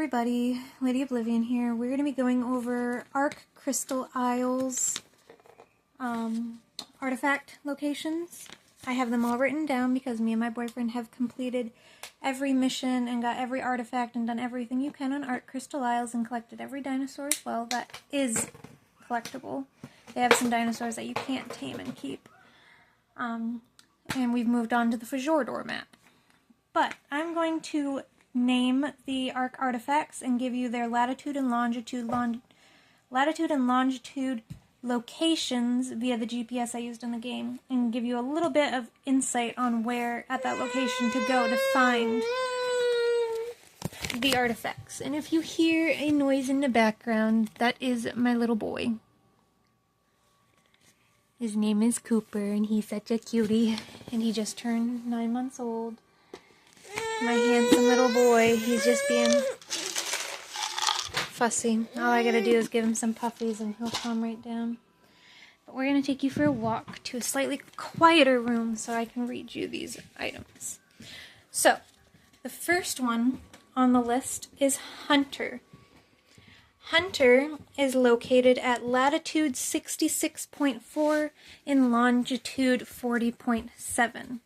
everybody, Lady Oblivion here. We're going to be going over Ark Crystal Isles artifact locations. I have them all written down because me and my boyfriend have completed every mission and got every artifact and done everything you can on Ark Crystal Isles and collected every dinosaur as well that is collectible. They have some dinosaurs that you can't tame and keep. And we've moved on to the Fjordor map. But I'm going to name the Ark artifacts and give you their latitude and longitude locations via the GPS I used in the game, and give you a little bit of insight on where at that location to go to find the artifacts. And if you hear a noise in the background, that is my little boy. His name is Cooper, and he's such a cutie, and he just turned 9 months old. My handsome little boy, he's just being fussy. All I gotta do is give him some puffies and he'll calm right down. But we're gonna take you for a walk to a slightly quieter room so I can read you these items. So, the first one on the list is Hunter. Hunter is located at latitude 66.4 and longitude 40.7.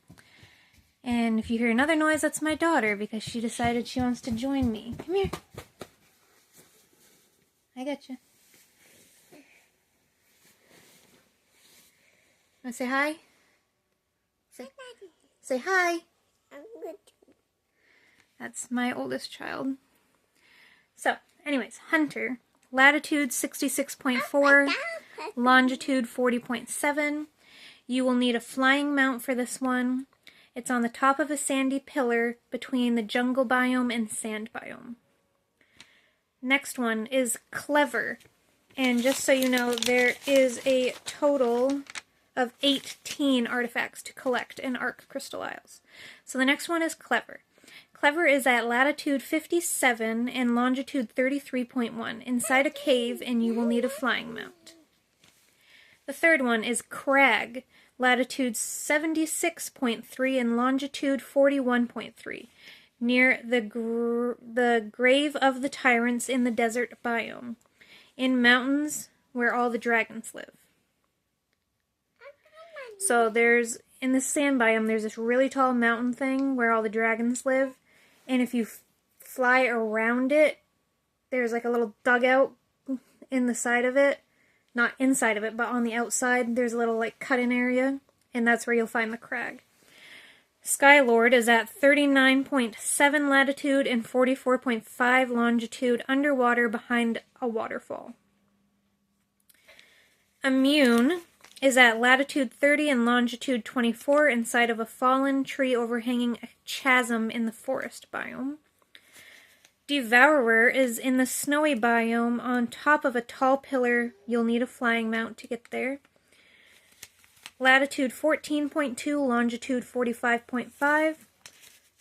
And if you hear another noise, that's my daughter, because she decided she wants to join me. Come here. I got you. Want to say hi? Say hi. That's my oldest child. So, anyways, Hunter. Latitude 66.4, longitude 40.7. You will need a flying mount for this one. It's on the top of a sandy pillar between the jungle biome and sand biome. Next one is Clever. And just so you know, there is a total of 18 artifacts to collect in Ark Crystal Isles. So the next one is Clever. Clever is at latitude 57 and longitude 33.1 inside a cave, and you will need a flying mount. The third one is Crag. Latitude 76.3 and longitude 41.3, near the Grave of the Tyrants in the desert biome, in mountains where all the dragons live. So in the sand biome, there's this really tall mountain thing where all the dragons live, and if you fly around it, there's like a little dugout in the side of it. Not inside of it, but on the outside, there's a little like cut-in area, and that's where you'll find the crag. Skylord is at 39.7 latitude and 44.5 longitude underwater behind a waterfall. Immune is at latitude 30 and longitude 24 inside of a fallen tree overhanging a chasm in the forest biome. Devourer is in the snowy biome on top of a tall pillar. You'll need a flying mount to get there. Latitude 14.2, longitude 45.5.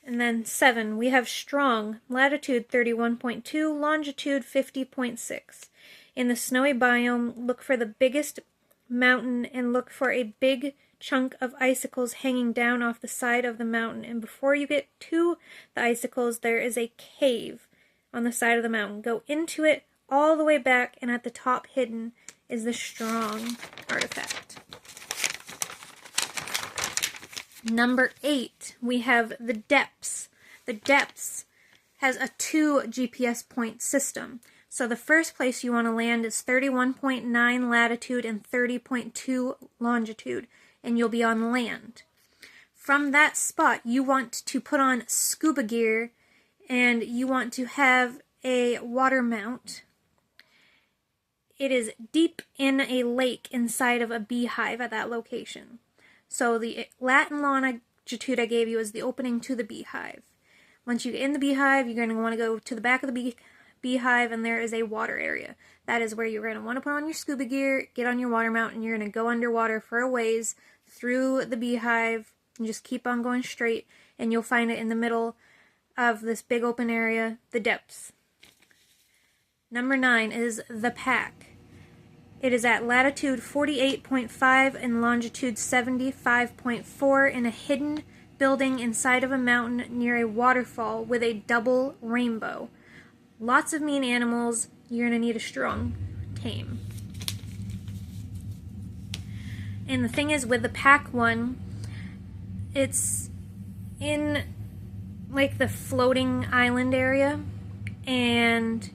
And then 7, we have Strong. Latitude 31.2, longitude 50.6. In the snowy biome, look for the biggest mountain and look for a big chunk of icicles hanging down off the side of the mountain. And before you get to the icicles, there is a cave on the side of the mountain. Go into it all the way back, and at the top hidden is the Strong artifact. Number 8, we have the Depths. The Depths has a 2 GPS point system. So the first place you want to land is 31.9 latitude and 30.2 longitude, and you'll be on land. From that spot, you want to put on scuba gear, and you want to have a water mount. It is deep in a lake inside of a beehive at that location. So the Latin longitude I gave you is the opening to the beehive. Once you get in the beehive, you're going to want to go to the back of the beehive, and there is a water area. That is where you're going to want to put on your scuba gear, get on your water mount, and you're going to go underwater for a ways through the beehive, and just keep on going straight, and you'll find it in the middle of this big open area, the Depths. Number 9 is the Pack. It is at latitude 48.5 and longitude 75.4 in a hidden building inside of a mountain near a waterfall with a double rainbow. Lots of mean animals. You're going to need a strong tame. And the thing is, with the pack one, it's in like the floating island area, and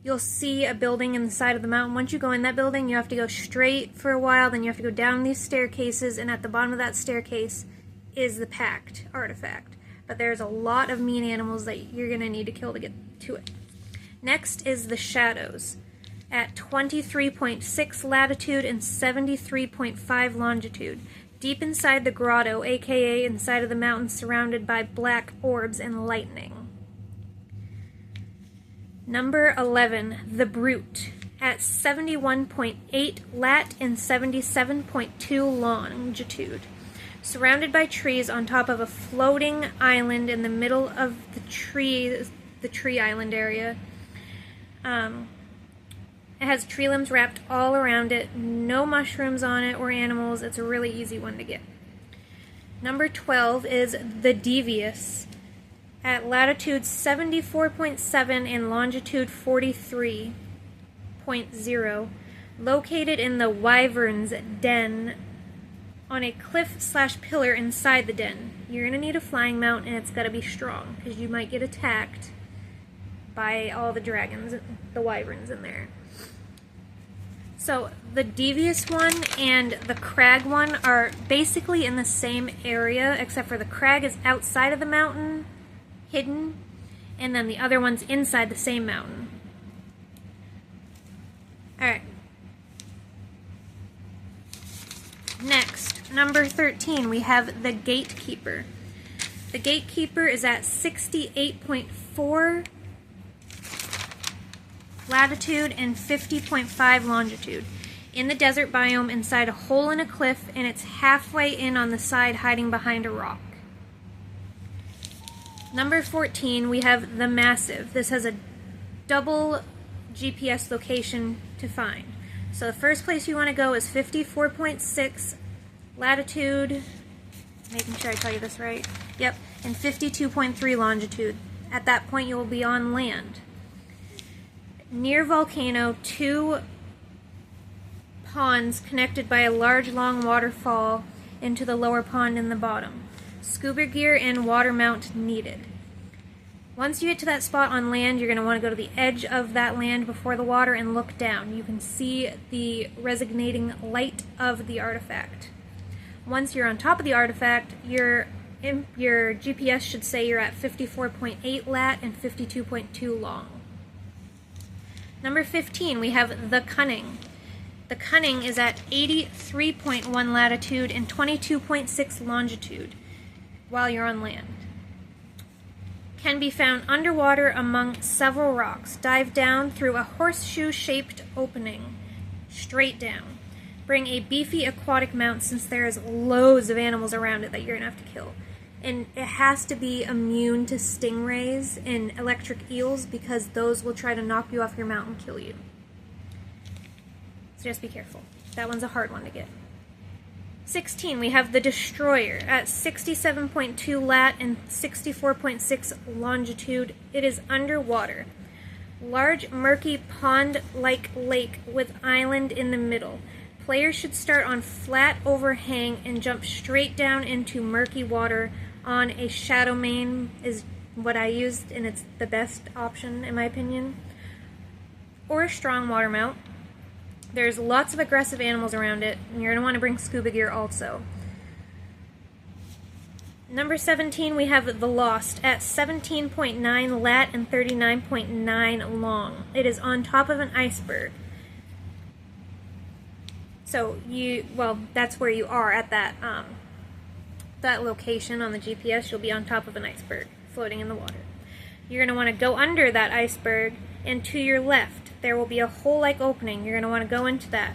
you'll see a building in the side of the mountain. Once you go in that building, you have to go straight for a while, then you have to go down these staircases, and at the bottom of that staircase is the packed artifact. But there's a lot of mean animals that you're going to need to kill to get to it. Next is the shadows. At 23.6 latitude and 73.5 longitude, deep inside the grotto, aka inside of the mountain surrounded by black orbs and lightning. Number 11, the Brute, at 71.8 lat and 77.2 longitude, surrounded by trees on top of a floating island in the middle of the tree island area. It has tree limbs wrapped all around it, no mushrooms on it or animals. It's a really easy one to get. Number 12 is the Devious, at latitude 74.7 and longitude 43.0, located in the Wyvern's Den on a cliff/pillar inside the den. You're going to need a flying mount, and it's got to be strong because you might get attacked by all the dragons, the wyverns in there. So the Devious one and the Crag one are basically in the same area, except for the Crag is outside of the mountain, hidden, and then the other one's inside the same mountain. Alright. Next, number 13, we have the Gatekeeper. The Gatekeeper is at 68.4 latitude and 50.5 longitude, in the desert biome inside a hole in a cliff, and it's halfway in on the side hiding behind a rock. Number 14, we have the Massive. This has a double GPS location to find. So the first place you want to go is 54.6 latitude, making sure I tell you this right, yep, and 52.3 longitude. At that point you will be on land. Near volcano, 2 ponds connected by a large long waterfall into the lower pond in the bottom. Scuba gear and water mount needed. Once you get to that spot on land, you're going to want to go to the edge of that land before the water and look down. You can see the resonating light of the artifact. Once you're on top of the artifact, your GPS should say you're at 54.8 lat and 52.2 long. Number 15, we have the Cunning. The Cunning is at 83.1 latitude and 22.6 longitude while you're on land. Can be found underwater among several rocks. Dive down through a horseshoe-shaped opening, straight down. Bring a beefy aquatic mount since there's loads of animals around it that you're going to have to kill. And it has to be immune to stingrays and electric eels because those will try to knock you off your mount and kill you. So just be careful. That one's a hard one to get. 16, we have the Destroyer at 67.2 lat and 64.6 longitude. It is underwater. Large, murky, pond-like lake with island in the middle. Players should start on flat overhang and jump straight down into murky water on a shadow main is what I used, and it's the best option in my opinion. Or a strong water mount. There's lots of aggressive animals around it, and you're going to want to bring scuba gear also. Number 17, we have the Lost at 17.9 lat and 39.9 long. It is on top of an iceberg. So that's where you are at that location on the GPS. You'll be on top of an iceberg, floating in the water. You're going to want to go under that iceberg, and to your left, there will be a hole-like opening. You're going to want to go into that.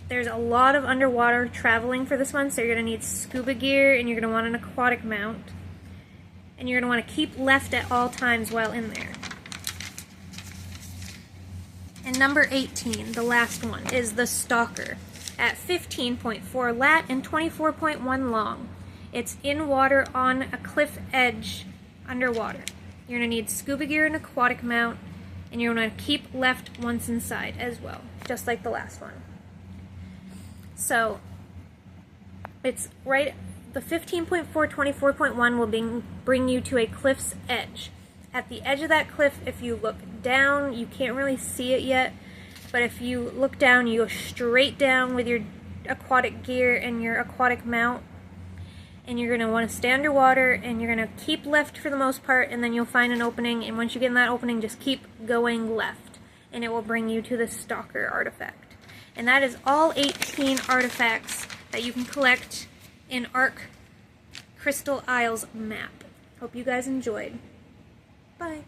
There's a lot of underwater traveling for this one, so you're going to need scuba gear, and you're going to want an aquatic mount. And you're going to want to keep left at all times while in there. And number 18, the last one, is the Stalker at 15.4 lat and 24.1 long. It's in water on a cliff edge underwater. You're going to need scuba gear and aquatic mount, and you're going to keep left once inside as well, just like the last one. So it's right, the 15.4 24.1 will bring you to a cliff's edge. At the edge of that cliff, if you look down, you can't really see it yet, but if you look down, you go straight down with your aquatic gear and your aquatic mount, and you're going to want to stay underwater, and you're going to keep left for the most part, and then you'll find an opening, and once you get in that opening, just keep going left, and it will bring you to the Stalker artifact. And that is all 18 artifacts that you can collect in Ark Crystal Isles map. Hope you guys enjoyed. Bye.